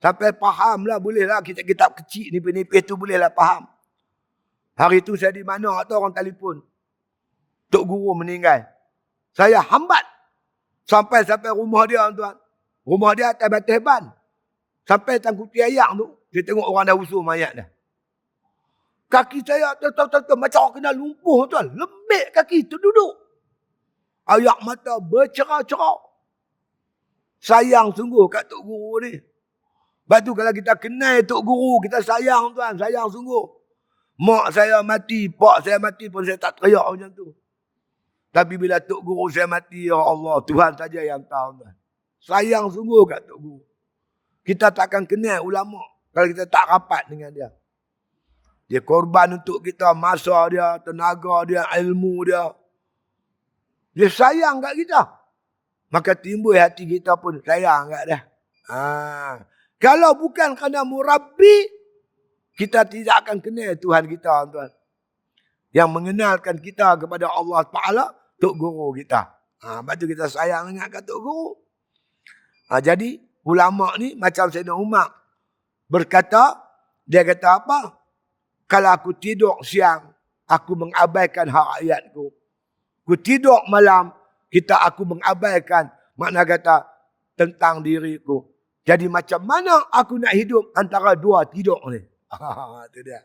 Sampai faham lah. Boleh lah kitab-kitab kecil nipis-nipis tu boleh lah faham. Hari tu saya di mana atau orang telefon. Tok Guru meninggal. Saya hambat. Sampai rumah dia tuan. Rumah dia atas batas ban. Sampai tangkuti ayak tu. Dia tengok orang dah usul mayat dah. Kaki saya macam orang kena lumpuh tuan. Lembik kaki tu duduk. Ayak mata bercerah-cerah. Sayang sungguh kat Tok Guru ni. Lepas tu kalau kita kenal Tok Guru, kita sayang tuan. Sayang sungguh. Mak saya mati, pak saya mati pun saya tak teriak macam tu. Tapi bila Tok Guru saya mati, ya Allah, Tuhan saja yang tahu. Sayang sungguh kat Tok Guru. Kita takkan kenal ulama kalau kita tak rapat dengan dia. Dia korban untuk kita, masa dia, tenaga dia, ilmu dia. Dia sayang kat kita. Maka timbul hati kita pun sayang kat dia. Kalau bukan kerana murabbi, kita tidak akan kenal Tuhan kita, tuan. Yang mengenalkan kita kepada Allah Ta'ala, Tok Guru kita. Lepas tu kita sayang sangat kat Tok Guru. Jadi, ulama ni macam Sayyidina Umar berkata, dia kata apa? Kalau aku tidur siang, aku mengabaikan hak rakyatku. Aku tidur malam, aku mengabaikan makna kata tentang diriku. Jadi macam mana aku nak hidup antara dua tidur ni? Itu dia.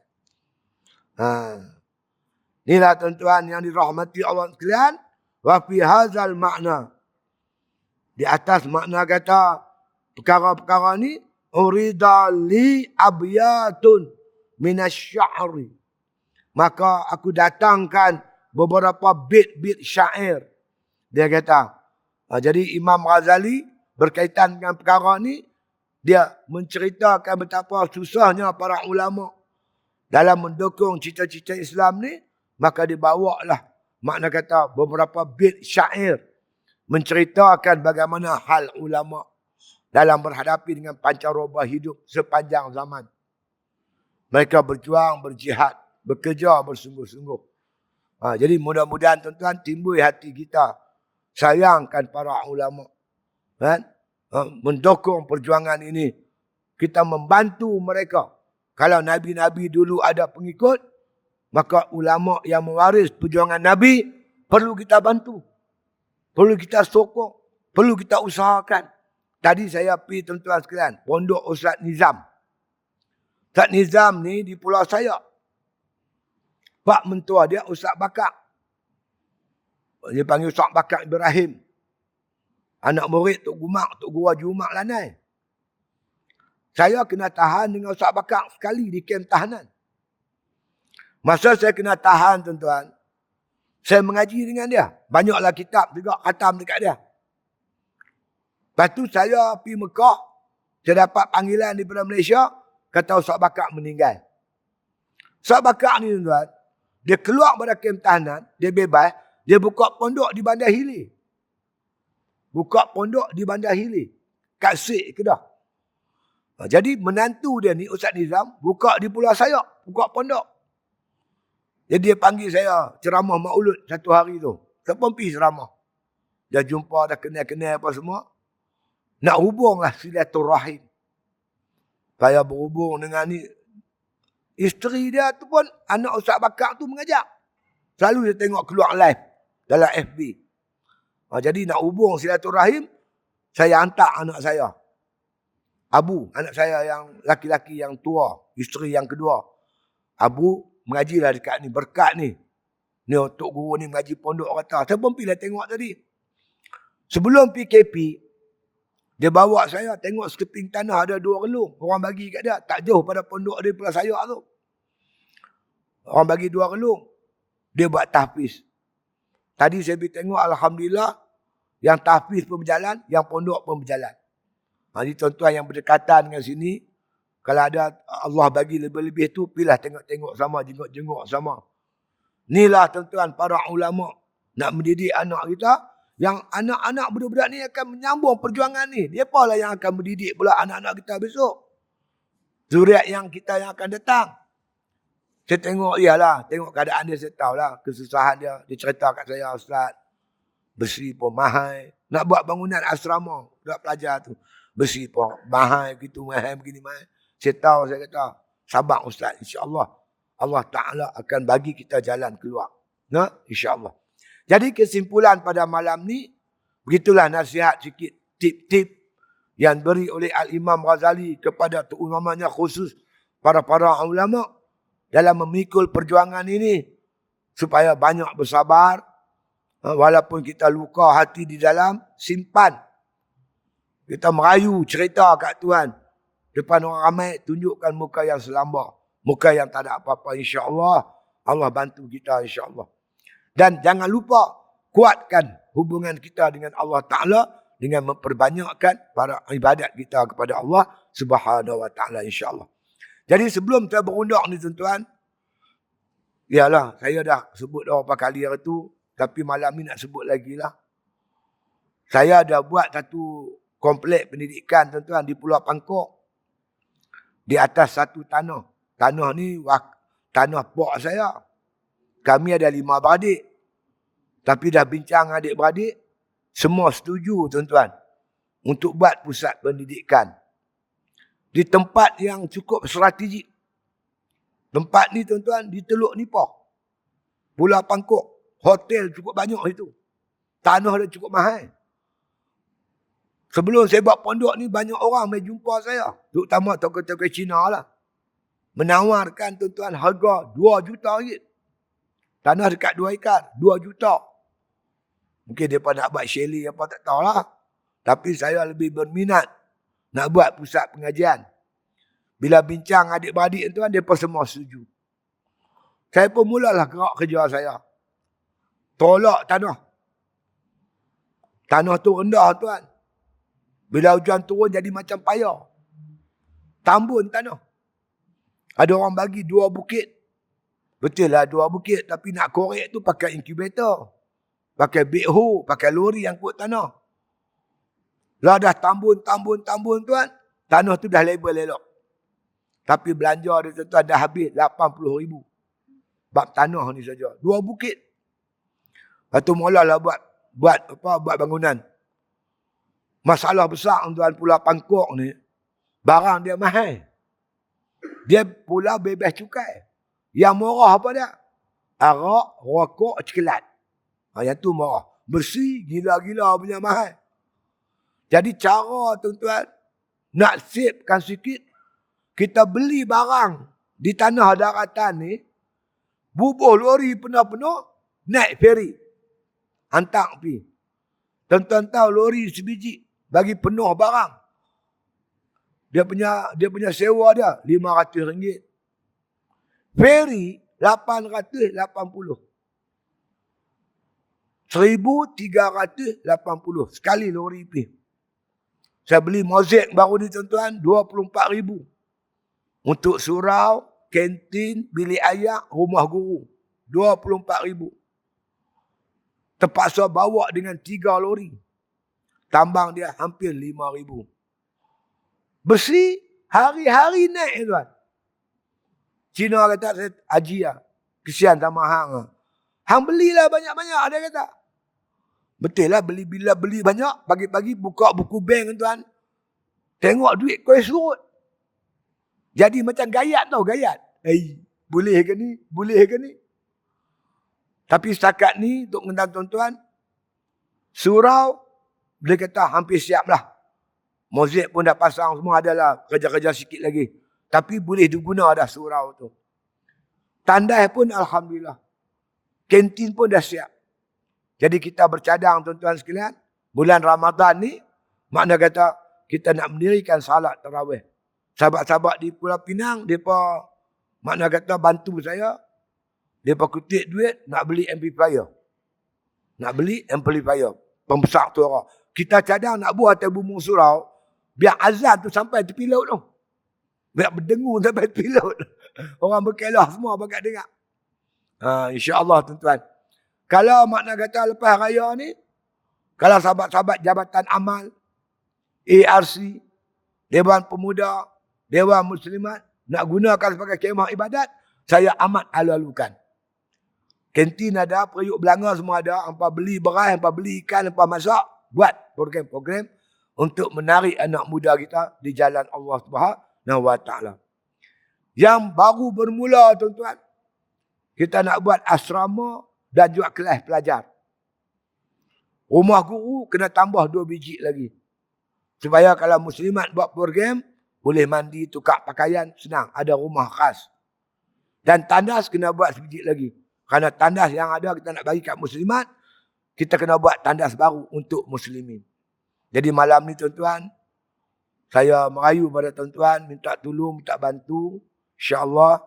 Inilah tuan-tuan yang dirahmati Allah sekalian. Wa fi hadzal makna. Di atas makna kata perkara-perkara ni, urida li abyatun minasy'ari. Maka aku datangkan beberapa bit-bit syair. Dia kata. Jadi Imam Ghazali berkaitan dengan perkara ni, dia menceritakan betapa susahnya para ulama dalam mendukung cita-cita Islam ni, maka dibawalah makna kata beberapa bit syair menceritakan bagaimana hal ulama dalam berhadapi dengan pancaroba hidup sepanjang zaman. Mereka berjuang, berjihad, bekerja bersungguh-sungguh. Jadi mudah-mudahan tuan-tuan timbul hati kita sayangkan para ulama. Kan? Mendukung perjuangan ini. Kita membantu mereka. Kalau Nabi-Nabi dulu ada pengikut, maka ulama yang mewaris perjuangan Nabi perlu kita bantu. Perlu kita sokong. Perlu kita usahakan. Tadi saya pergi tuan-tuan sekalian, pondok Ustaz Nizam. Ustaz Nizam ni di Pulau Sayak. Pak mentua dia Ustaz Bakar. Dia panggil Ustaz Bakar Ibrahim. Anak murid Tok Gumak, Tok Guru Haji Umak Lanai. Saya kena tahan dengan Ustaz Bakar sekali di kem tahanan. Masa saya kena tahan tuan-tuan, saya mengaji dengan dia. Banyaklah kitab juga khatam dekat dia. Lepas tu saya pergi Mekah, saya dapat panggilan daripada Malaysia, kata Ustaz Bakar meninggal. Ustaz Bakar ni tuan-tuan, dia keluar pada kem tahanan, dia bebas, dia buka pondok di Bandar Hili. Buka pondok di Bandar Hili. Kat Sik Kedah. Jadi menantu dia ni, Ustaz Nizam, buka di Pulau Sayak. Buka pondok. Jadi dia panggil saya ceramah maulud satu hari tu. Saya pun pergi ceramah. Dia jumpa, dah kenal-kenal apa semua. Nak hubunglah silaturahim. Saya berhubung dengan ni. Isteri dia tu pun, anak Ustaz Bakar tu mengajak. Selalu dia tengok keluar live dalam FB. Jadi nak hubung silaturahim, saya hantar anak saya. Abu, anak saya yang laki-laki yang tua, isteri yang kedua. Abu, mengajilah dekat ni, berkat ni. Ni Tok Guru ni mengaji pondok kata. Saya pun pergi tengok tadi. Sebelum PKP, dia bawa saya tengok sekeping tanah ada 2 relung. Orang bagi kat dia. Tak jauh pada pondok dia Pulau Sayak tu. Orang bagi 2 relung. Dia buat tahfiz. Tadi saya pergi tengok, alhamdulillah, yang tahfiz pun berjalan, yang pondok pun berjalan. Jadi tuan-tuan yang berdekatan dengan sini, kalau ada Allah bagi lebih-lebih tu, pilih tengok-tengok sama, jenguk-jenguk sama. Inilah tuan-tuan para ulama nak mendidik anak kita, yang anak-anak budak-budak ni akan menyambung perjuangan ni. Dia apalah yang akan mendidik pula anak-anak kita besok. Zuriat yang kita yang akan datang. Saya tengok, tengok keadaan dia, saya tahulah kesusahan dia. Dia cerita kat saya, Ustaz, besi pun mahal. Nak buat bangunan asrama, budak pelajar tu. Besi pun mahal, begitu mahal, begini mahal. Saya tahu, saya kata, sabar Ustaz, insyaAllah. Allah Ta'ala akan bagi kita jalan keluar. InsyaAllah. Jadi kesimpulan pada malam ni, begitulah nasihat sikit, tip-tip yang beri oleh Al-Imam Ghazali kepada terutamanya khusus para-para ulama dalam memikul perjuangan ini supaya banyak bersabar. Walaupun kita luka hati di dalam, simpan. Kita merayu cerita kat Tuhan. Depan orang ramai, tunjukkan muka yang selamba. Muka yang tak ada apa-apa, insyaAllah. Allah bantu kita, insyaAllah. Dan jangan lupa, kuatkan hubungan kita dengan Allah Ta'ala dengan memperbanyakkan para ibadat kita kepada Allah Subhanahu Wa Taala, insya-Allah. Jadi sebelum saya berundak ni tuan-tuan, yalah, saya dah sebut beberapa kali hari tu, tapi malam ni nak sebut lagi lah. Saya dah buat satu komplek pendidikan tuan-tuan di Pulau Pangkok. Di atas satu tanah. Tanah ni tanah pok saya. Kami ada 5 beradik. Tapi dah bincang adik-beradik, semua setuju tuan-tuan untuk buat pusat pendidikan di tempat yang cukup strategik. Tempat ni tuan-tuan di Teluk Nipah, Pulau Pangkok. Hotel cukup banyak itu. Tanah dia cukup mahal. Sebelum saya buat pondok ni, banyak orang mai jumpa saya. Terutama tokoh-tokoh Cina lah. Menawarkan tuan-tuan harga 2 juta ringgit. Tanah dekat 2 ekar, 2 juta. Mungkin mereka nak buat chalet apa tak tahulah. Tapi saya lebih berminat nak buat pusat pengajian. Bila bincang adik-beradik tuan, mereka semua setuju. Saya pun mulalah gerak kerja saya. Tolak tanah. Tanah tu rendah tuan. Bila hujan turun jadi macam payah. Tambun tanah. Ada orang bagi 2 bukit. Betul lah 2 bukit. Tapi nak korek tu pakai inkubator. Pakai backhoe. Pakai lori yang kuat tanah. Lah dah tambun tuan. Tanah tu dah label elok. Tapi belanja dia tuan dah habis 80,000. Bab tanah ni saja. 2 bukit. Lepas tu mulalah buat bangunan. Masalah besar tuan Pulau Pangkok ni, barang dia mahal. Dia pula bebas cukai. Yang murah apa dia? Arak, rokok, coklat. Yang tu murah. Bersih, gila-gila punya mahal. Jadi cara tuan-tuan, nak savekan sikit, kita beli barang di tanah daratan ni, bubuh lori penuh-penuh, naik feri. Hantar pergi. Tuan-tuan tahu lori sebiji, bagi penuh barang. Dia punya sewa dia RM500. Feri 880. 1,380 sekali lori pergi. Saya beli mozaik baru ni tuan-tuan 24,000. Untuk surau, kantin, bilik ayak, rumah guru 24,000. Terpaksa bawa dengan 3 lori. Tambang dia hampir 5,000. Besi hari-hari naik tuan. Cina kata saya haji lah. Kesian sama hang. Hang belilah banyak-banyak dia kata. Betul lah bila beli banyak. Pagi-pagi buka buku bank tuan. Tengok duit kau surut. Jadi macam gayat tau gayat. Boleh ke ni? Boleh ke ni? Tapi setakat ni untuk mengenal tuan-tuan. Surau. Dia kata hampir siap lah. Mozaik pun dah pasang semua adalah. Kerja-kerja sikit lagi. Tapi boleh diguna dah surau tu. Tandai pun Alhamdulillah. Kantin pun dah siap. Jadi kita bercadang tuan-tuan sekalian. Bulan Ramadan ni. Makna kata kita nak mendirikan salat tarawih. Sahabat-sahabat di Pulau Pinang. Mereka makna kata bantu saya. Mereka kutip duit nak beli amplifier. Nak beli amplifier. Pembesar suara. Kita cadang nak buat atas bumbu surau. Biar azan tu sampai tepi laut tu. Biar berdengung sampai tepi laut. Orang berkelah semua bagat dengar. InsyaAllah tuan-tuan. Kalau makna kata lepas raya ni. Kalau sahabat-sahabat Jabatan Amal. ARC. Dewan Pemuda. Dewan Muslimat. Nak gunakan sebagai kemah ibadat. Saya amat alu-alukan. Kantin ada, periuk belanga semua ada. Hampa beli beras, hampa beli ikan, hampa masak. Buat program-program untuk menarik anak muda kita di jalan Allah Subhanahu Wa Taala. Yang baru bermula tuan-tuan. Kita nak buat asrama dan juga kelas pelajar. Rumah guru kena tambah 2 biji lagi. Supaya kalau muslimat buat program, boleh mandi, tukar pakaian, senang. Ada rumah khas. Dan tandas kena buat sebiji lagi. Kerana tandas yang ada kita nak bagi kat muslimat, kita kena buat tandas baru untuk muslimin. Jadi malam ni tuan-tuan, saya merayu pada tuan-tuan, minta tolong, minta bantu. InsyaAllah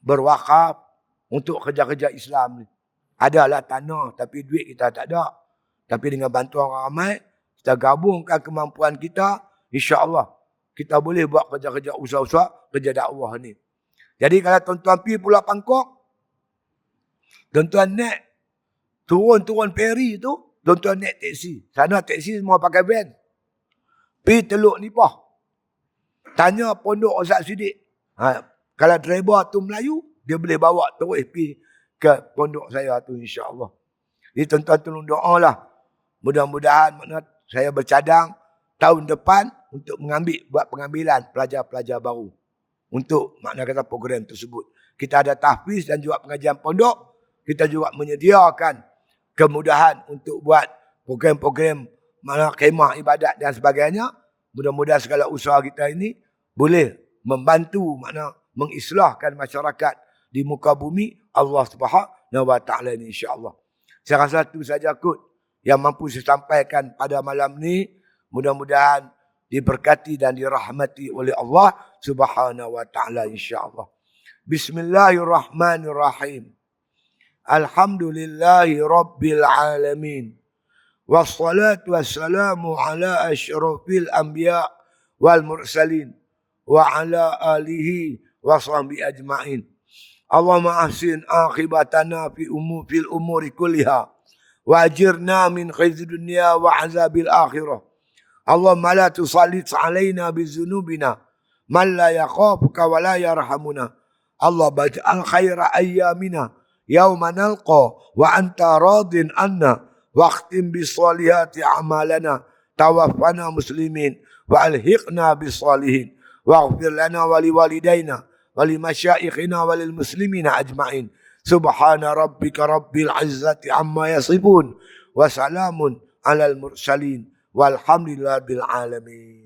berwakaf untuk kerja-kerja Islam ni. Adalah tanah, tapi duit kita tak ada. Tapi dengan bantuan orang ramai, kita gabungkan kemampuan kita, insya-Allah kita boleh buat kerja-kerja usaha-usaha, kerja dakwah ni. Jadi kalau tuan-tuan pergi Pulau Pangkok, tuan-tuan naik, turun feri tu, tuan-tuan naik teksi. Sana teksi semua pakai van. Pergi Teluk Nipah. Tanya Pondok Ustaz Siddiq. Kalau driver tu Melayu, dia boleh bawa terus pergi ke pondok saya tu insya-Allah. Jadi tuan-tuan tolong doalah. Mudah-mudahan saya bercadang tahun depan untuk buat pengambilan pelajar-pelajar baru. Untuk kata program tersebut. Kita ada tahfiz dan juga pengajian pondok. Kita juga menyediakan kemudahan untuk buat program-program khemah ibadat dan sebagainya. Mudah-mudahan segala usaha kita ini boleh membantu mengislahkan masyarakat di muka bumi Allah Subhanahu wa taala ini insya-Allah. Saya rasa itu saja kot yang mampu saya sampaikan pada malam ni. Mudah-mudahan diberkati dan dirahmati oleh Allah Subhanahu wa taala insya-Allah. Bismillahirrahmanirrahim. Alhamdulillahi rabbil alamin. Wassalatu wassalamu ala asyrafil anbiya wal mursalin wa ala alihi wa sahbihi ajma'in. Allahumma ahsin akhibatana fil umuri kulliha wa ajirna min khizyi dunya wa azabil akhirah. Allahumma la tusallit alaina bizunubina man la yakhafuka wa la yarhamuna. Allah baj'al khaira ayyamina yawma nalqa wa anta radin anna waqtim bisolihati a'malana tawaffana muslimin wa alhiqna bisolihin waghfir lana wa liwalidayna wa limasyayikhina wa lilmuslimina ajma'in. Subhana rabbika rabbil izzati amma yasifun wa salamun alal mursalin walhamdulillahi bil alamin.